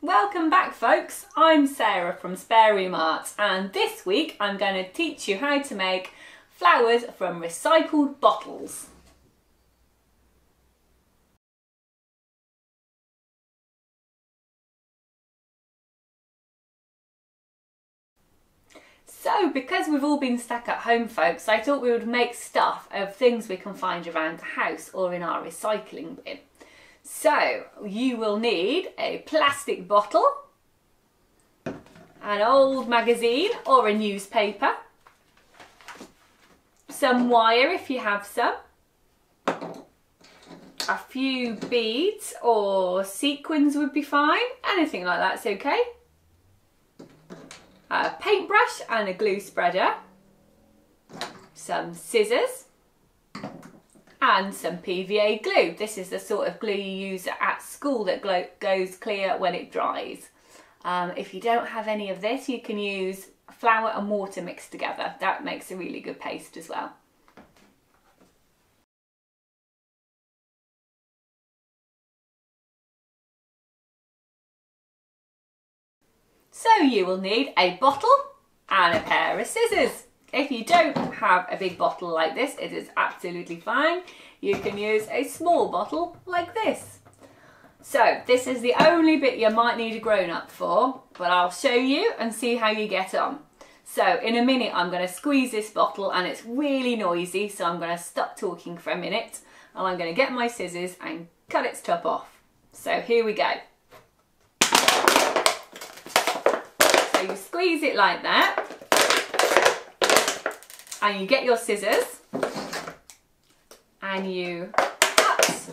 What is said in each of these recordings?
Welcome back folks, I'm Sarah from Spare Room Art and this week I'm going to teach you how to make flowers from recycled bottles. So because we've all been stuck at home folks, I thought we would make stuff of things we can find around the house or in our recycling bin. So you will need a plastic bottle, an old magazine or a newspaper, some wire if you have some, a few beads or sequins would be fine, anything like that's okay, a paintbrush and a glue spreader, some scissors and some PVA glue. This is the sort of glue you use at school that goes clear when it dries. If you don't have any of this, you can use flour and water mixed together. That makes a really good paste as well. So you will need a bottle and a pair of scissors. If you don't have a big bottle like this, it is absolutely fine. You can use a small bottle like this. So this is the only bit you might need a grown-up for, but I'll show you and see how you get on. So in a minute I'm going to squeeze this bottle and it's really noisy, so I'm going to stop talking for a minute and I'm going to get my scissors and cut its top off. So here we go. So you squeeze it like that and you get your scissors and you cut.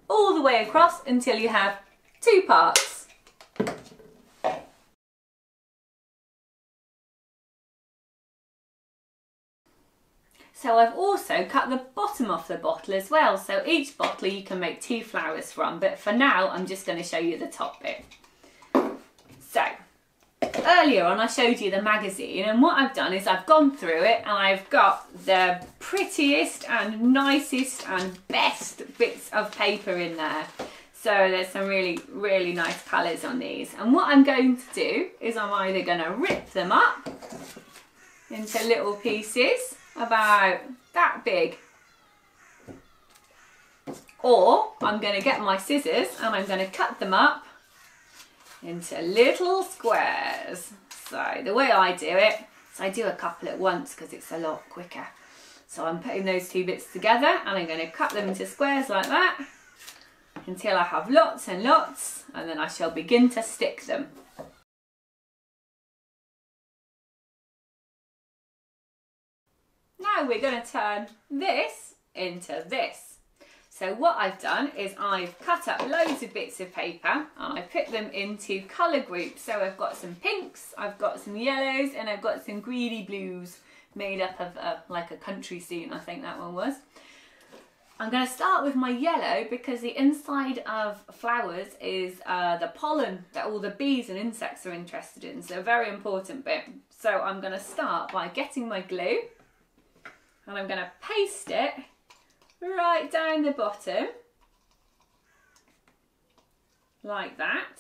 All the way across until you have two parts. So I've also cut the bottom off the bottle as well, so each bottle you can make two flowers from, but for now I'm just going to show you the top bit. So earlier on I showed you the magazine, and what I've done is I've gone through it and I've got the prettiest and nicest and best bits of paper in there. So there's some really nice colours on these, and what I'm going to do is I'm either going to rip them up into little pieces about that big, or I'm going to get my scissors and I'm going to cut them up into little squares. So the way I do it is I do a couple at once because it's a lot quicker. So I'm putting those two bits together and I'm going to cut them into squares like that until I have lots and lots, and then I shall begin to stick them. Now we're going to turn this into this. So what I've done is I've cut up loads of bits of paper and I put them into colour groups. So I've got some pinks, I've got some yellows and I've got some greeny blues made up of like a country scene, I think that one was. I'm going to start with my yellow because the inside of flowers is the pollen that all the bees and insects are interested in. So a very important bit. So I'm going to start by getting my glue and I'm going to paste it right down the bottom like that.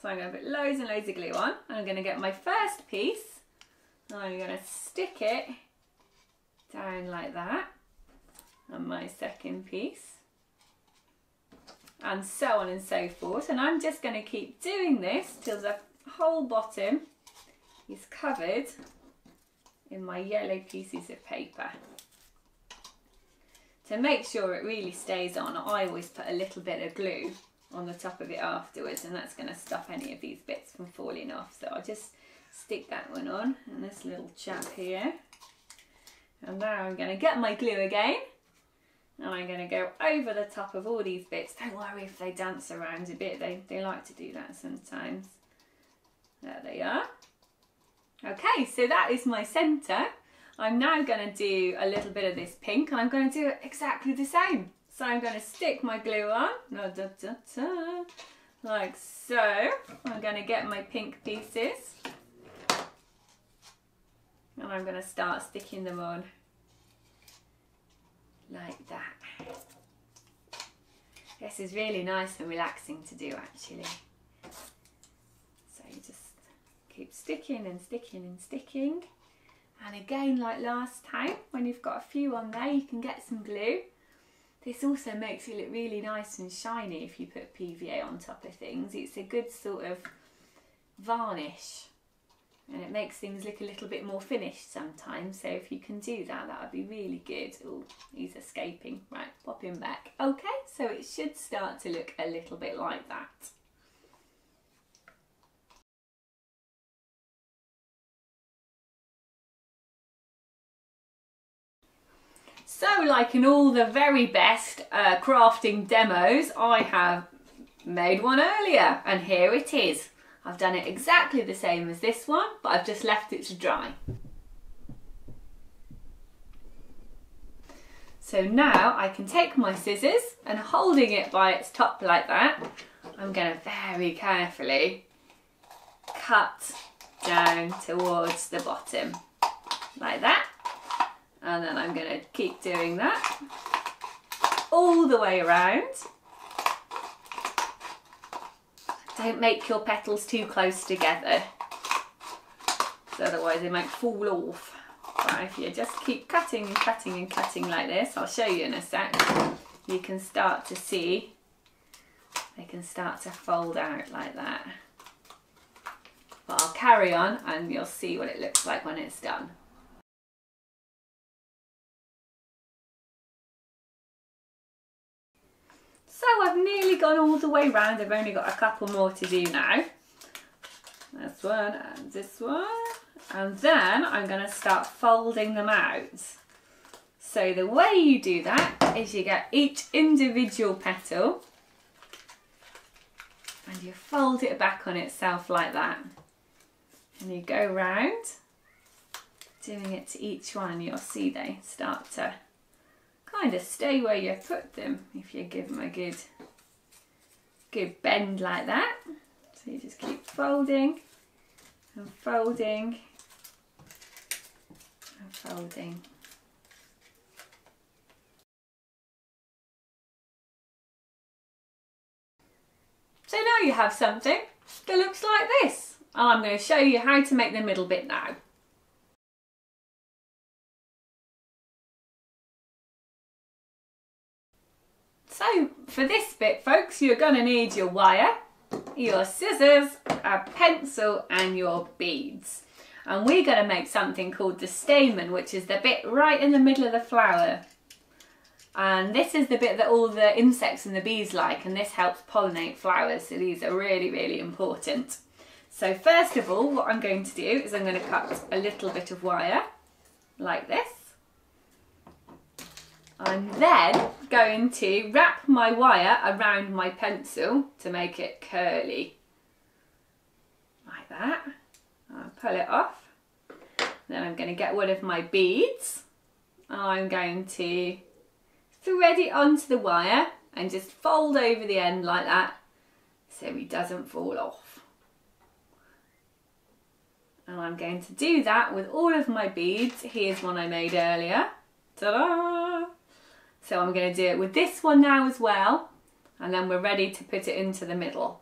So I'm going to put loads and loads of glue on and I'm going to get my first piece and I'm going to stick it down like that, and my second piece, and so on and so forth. And I'm just going to keep doing this till the whole bottom is covered in my yellow pieces of paper. To make sure it really stays on, I always put a little bit of glue on the top of it afterwards, and that's going to stop any of these bits from falling off. So I'll just stick that one on, and this little chap here. And now I'm going to get my glue again, and I'm going to go over the top of all these bits. Don't worry if they dance around a bit, they like to do that sometimes. There they are. Okay, so that is my centre. I'm now going to do a little bit of this pink and I'm going to do it exactly the same. So I'm going to stick my glue on, like so. I'm going to get my pink pieces And I'm going to start sticking them on like that. This is really nice and relaxing to do actually. So you just keep sticking and sticking and sticking. And again, like last time, when you've got a few on there, you can get some glue. This also makes it look really nice and shiny if you put PVA on top of things. It's a good sort of varnish and it makes things look a little bit more finished sometimes. So if you can do that, that would be really good. Oh, he's escaping. Right, pop him back. Okay, so it should start to look a little bit like that. So like in all the very best crafting demos, I have made one earlier and here it is. I've done it exactly the same as this one, but I've just left it to dry. So now I can take my scissors and holding it by its top like that, I'm going to very carefully cut down towards the bottom like that. And then I'm going to keep doing that all the way around. Don't make your petals too close together, so otherwise they might fall off. But if you just keep cutting and cutting and cutting like this, I'll show you in a sec, you can start to see they can start to fold out like that. But I'll carry on and you'll see what it looks like when it's done. So I've nearly gone all the way round, I've only got a couple more to do now. This one and this one. And then I'm going to start folding them out. So the way you do that is you get each individual petal and you fold it back on itself like that. And you go round doing it to each one, you'll see they start to kind of stay where you put them if you give them a good bend like that. So you just keep folding and folding and folding. So now you have something that looks like this. And I'm going to show you how to make the middle bit now. So for this bit folks, you're going to need your wire, your scissors, a pencil and your beads. And we're going to make something called the stamen, which is the bit right in the middle of the flower. And this is the bit that all the insects and the bees like, and this helps pollinate flowers, so these are really, really important. So first of all, what I'm going to do is I'm going to cut a little bit of wire like this. I'm then going to wrap my wire around my pencil to make it curly, like that. I'll pull it off. Then I'm going to get one of my beads. I'm going to thread it onto the wire and just fold over the end like that so it doesn't fall off. And I'm going to do that with all of my beads. Here's one I made earlier. Ta-da! So I'm going to do it with this one now as well, and then we're ready to put it into the middle.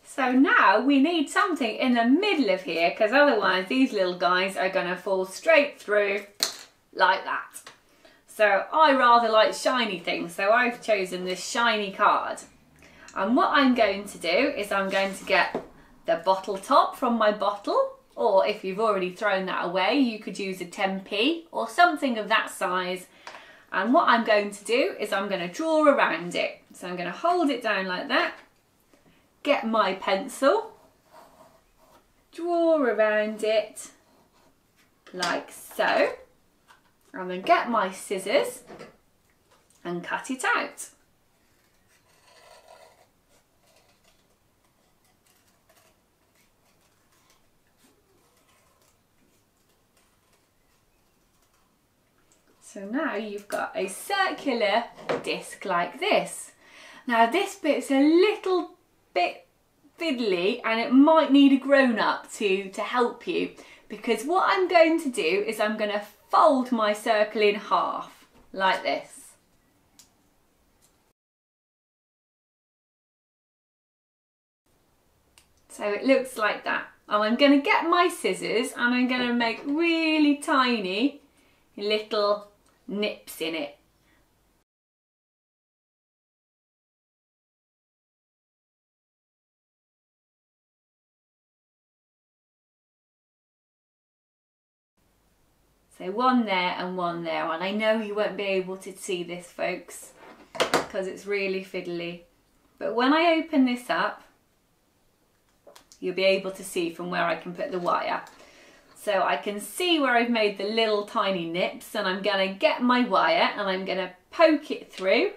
So now we need something in the middle of here, because otherwise these little guys are going to fall straight through like that. So I rather like shiny things, so I've chosen this shiny card. And what I'm going to do is I'm going to get the bottle top from my bottle, or if you've already thrown that away, you could use a 10p or something of that size. And what I'm going to do is I'm going to draw around it. So I'm going to hold it down like that, get my pencil, draw around it like so, and then get my scissors and cut it out. So now you've got a circular disc like this. Now this bit's a little bit fiddly and it might need a grown-up to help you, because what I'm going to do is I'm going to fold my circle in half like this. So it looks like that. And I'm going to get my scissors and I'm going to make really tiny little nips in it. So one there and one there, and I know you won't be able to see this, folks, because it's really fiddly. But when I open this up, you'll be able to see from where I can put the wire. So I can see where I've made the little tiny nips, and I'm going to get my wire and I'm going to poke it through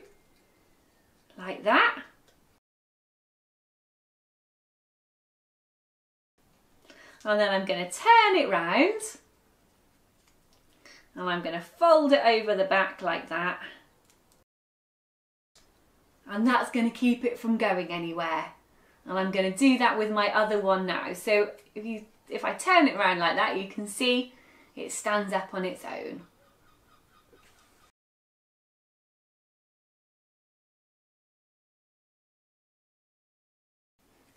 like that. And then I'm going to turn it round and I'm going to fold it over the back like that. And that's going to keep it from going anywhere. And I'm going to do that with my other one now. So if I turn it around like that, you can see it stands up on its own.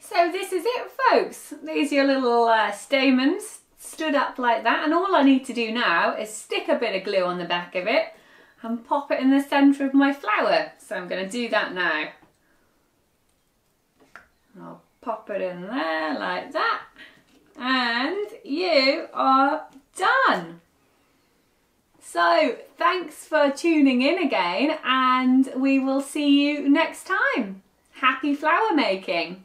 So this is it, folks. These are your little stamens stood up like that, and all I need to do now is stick a bit of glue on the back of it and pop it in the centre of my flower. So I'm going to do that now. I'll pop it in there like that, and you are done. So thanks for tuning in again, and we will see you next time. Happy flower making!